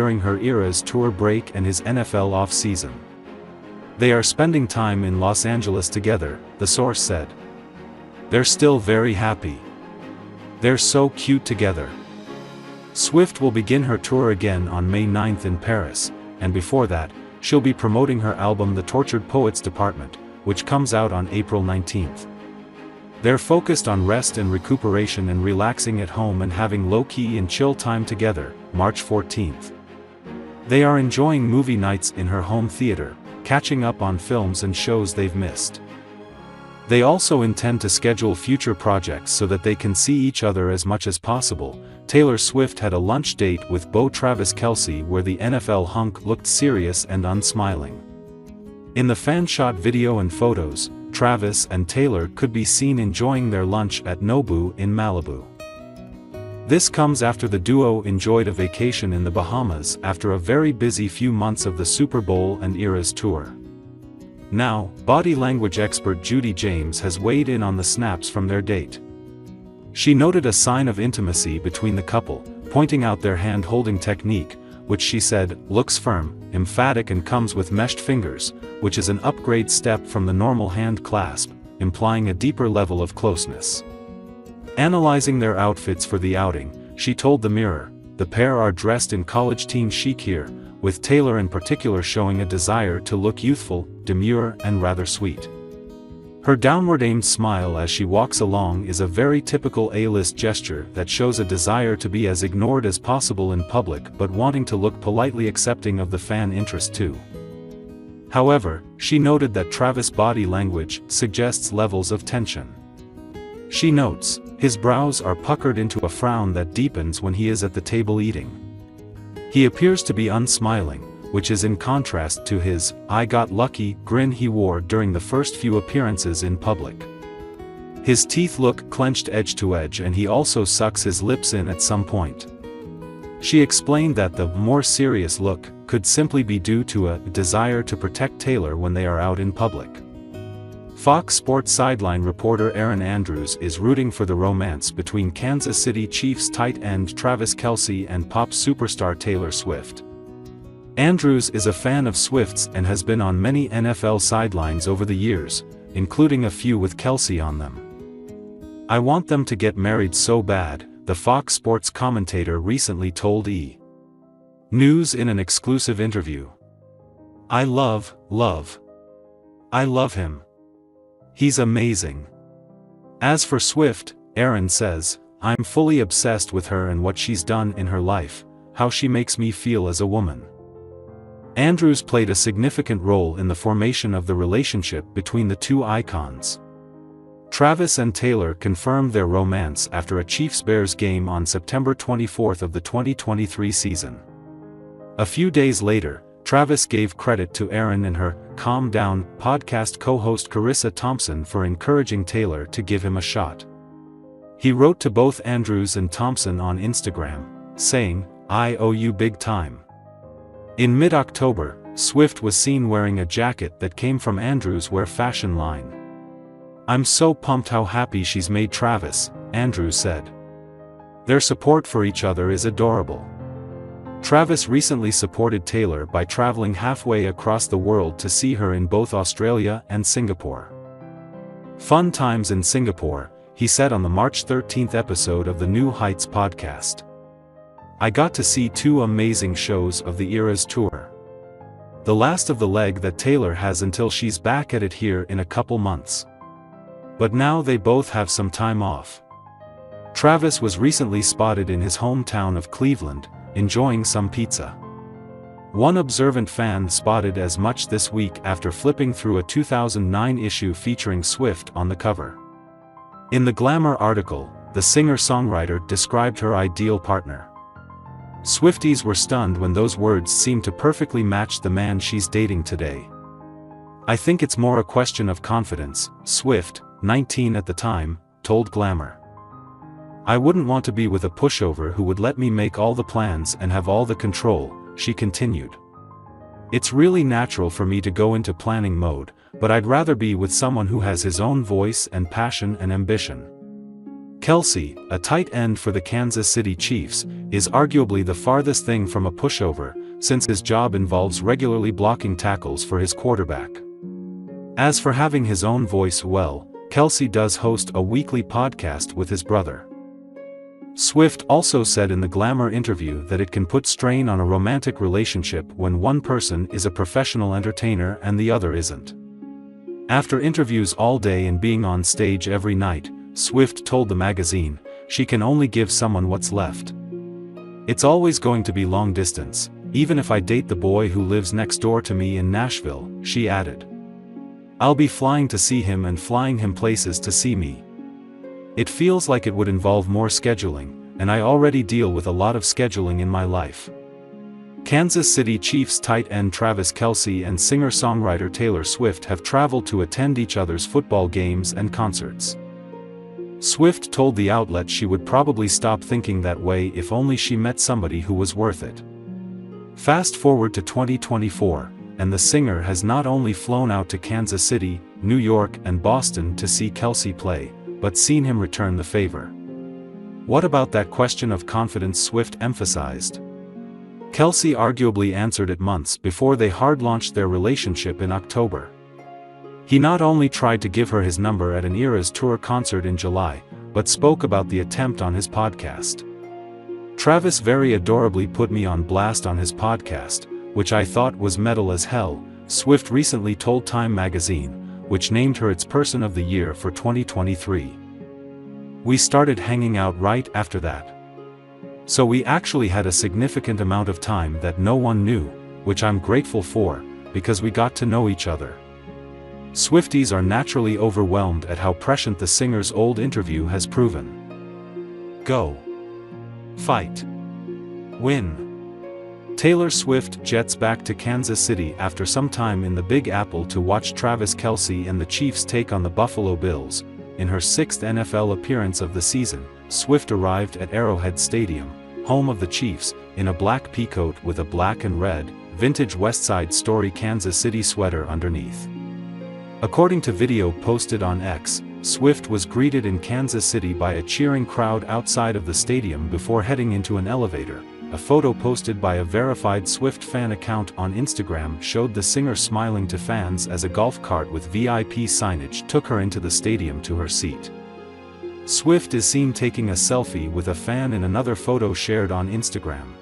during her Eras tour break and his NFL off-season. They are spending time in Los Angeles together, the source said. They're still very happy. They're so cute together. Swift will begin her tour again on May 9th in Paris, and before that, she'll be promoting her album The Tortured Poets Department, which comes out on April 19th. They're focused on rest and recuperation and relaxing at home and having low-key and chill time together, March 14th. They are enjoying movie nights in her home theater, catching up on films and shows they've missed. They also intend to schedule future projects so that they can see each other as much as possible. Taylor Swift had a lunch date with beau Travis Kelce where the NFL hunk looked serious and unsmiling. In the fan-shot video and photos, Travis and Taylor could be seen enjoying their lunch at Nobu in Malibu. This comes after the duo enjoyed a vacation in the Bahamas after a very busy few months of the Super Bowl and Eras tour. Now, body language expert Judy James has weighed in on the snaps from their date. She noted a sign of intimacy between the couple, pointing out their hand-holding technique, which she said, looks firm, emphatic and comes with meshed fingers, which is an upgrade step from the normal hand clasp, implying a deeper level of closeness. Analyzing their outfits for the outing, she told the Mirror, the pair are dressed in college teen chic here, with Taylor in particular showing a desire to look youthful, demure and rather sweet. Her downward-aimed smile as she walks along is a very typical A-list gesture that shows a desire to be as ignored as possible in public but wanting to look politely accepting of the fan interest too. However, she noted that Travis' body language suggests levels of tension. She notes, his brows are puckered into a frown that deepens when he is at the table eating. He appears to be unsmiling, which is in contrast to his "I got lucky" grin he wore during the first few appearances in public. His teeth look clenched edge to edge and he also sucks his lips in at some point. She explained that the more serious look could simply be due to a desire to protect Taylor when they are out in public. Fox Sports sideline reporter Erin Andrews is rooting for the romance between Kansas City Chiefs tight end Travis Kelce and pop superstar Taylor Swift. Andrews is a fan of Swift's and has been on many NFL sidelines over the years, including a few with Kelce on them. I want them to get married so bad, the Fox Sports commentator recently told E! News in an exclusive interview. I love him. He's amazing. As for Swift, Erin says, I'm fully obsessed with her and what she's done in her life, how she makes me feel as a woman. Andrews played a significant role in the formation of the relationship between the two icons. Travis and Taylor confirmed their romance after a Chiefs-Bears game on September 24 of the 2023 season. A few days later, Travis gave credit to Erin and her Calm Down podcast co-host Carissa Thompson for encouraging Taylor to give him a shot. He wrote to both Andrews and Thompson on Instagram, saying, I owe you big time. In mid-October, Swift was seen wearing a jacket that came from Andrews' Wear fashion line. I'm so pumped how happy she's made Travis, Andrews said. Their support for each other is adorable. Travis recently supported Taylor by traveling halfway across the world to see her in both Australia and Singapore. Fun times in Singapore, he said on the March 13 episode of the New Heights podcast. I got to see two amazing shows of the Eras tour. The last of the leg that Taylor has until she's back at it here in a couple months. But now they both have some time off. Travis was recently spotted in his hometown of Cleveland, enjoying some pizza. One observant fan spotted as much this week after flipping through a 2009 issue featuring Swift on the cover. In the Glamour article, the singer-songwriter described her ideal partner. Swifties were stunned when those words seemed to perfectly match the man she's dating today. I think it's more a question of confidence, Swift, 19 at the time, told Glamour. I wouldn't want to be with a pushover who would let me make all the plans and have all the control, she continued. It's really natural for me to go into planning mode, but I'd rather be with someone who has his own voice and passion and ambition. Kelce, a tight end for the Kansas City Chiefs, is arguably the farthest thing from a pushover, since his job involves regularly blocking tackles for his quarterback. As for having his own voice, well, Kelce does host a weekly podcast with his brother. Swift also said in the Glamour interview that it can put strain on a romantic relationship when one person is a professional entertainer and the other isn't. After interviews all day and being on stage every night, Swift told the magazine, she can only give someone what's left. It's always going to be long distance, even if I date the boy who lives next door to me in Nashville, she added. I'll be flying to see him and flying him places to see me. It feels like it would involve more scheduling, and I already deal with a lot of scheduling in my life. Kansas City Chiefs tight end Travis Kelce and singer-songwriter Taylor Swift have traveled to attend each other's football games and concerts. Swift told the outlet she would probably stop thinking that way if only she met somebody who was worth it. Fast forward to 2024, and the singer has not only flown out to Kansas City, New York and Boston to see Kelce play, but seen him return the favor. What about that question of confidence Swift emphasized? Kelce arguably answered it months before they hard-launched their relationship in October. He not only tried to give her his number at an Eras Tour concert in July, but spoke about the attempt on his podcast. Travis very adorably put me on blast on his podcast, which I thought was metal as hell, Swift recently told Time magazine, which named her its Person of the Year for 2023. We started hanging out right after that. So we actually had a significant amount of time that no one knew, which I'm grateful for, because we got to know each other. Swifties are naturally overwhelmed at how prescient the singer's old interview has proven. Go. Fight. Win. Taylor Swift jets back to Kansas City after some time in the Big Apple to watch Travis Kelce and the Chiefs take on the Buffalo Bills. In her 6th NFL appearance of the season, Swift arrived at Arrowhead Stadium, home of the Chiefs, in a black peacoat with a black and red, vintage West Side Story Kansas City sweater underneath. According to video posted on X, Swift was greeted in Kansas City by a cheering crowd outside of the stadium before heading into an elevator. A photo posted by a verified Swift fan account on Instagram showed the singer smiling to fans as a golf cart with VIP signage took her into the stadium to her seat. Swift is seen taking a selfie with a fan in another photo shared on Instagram.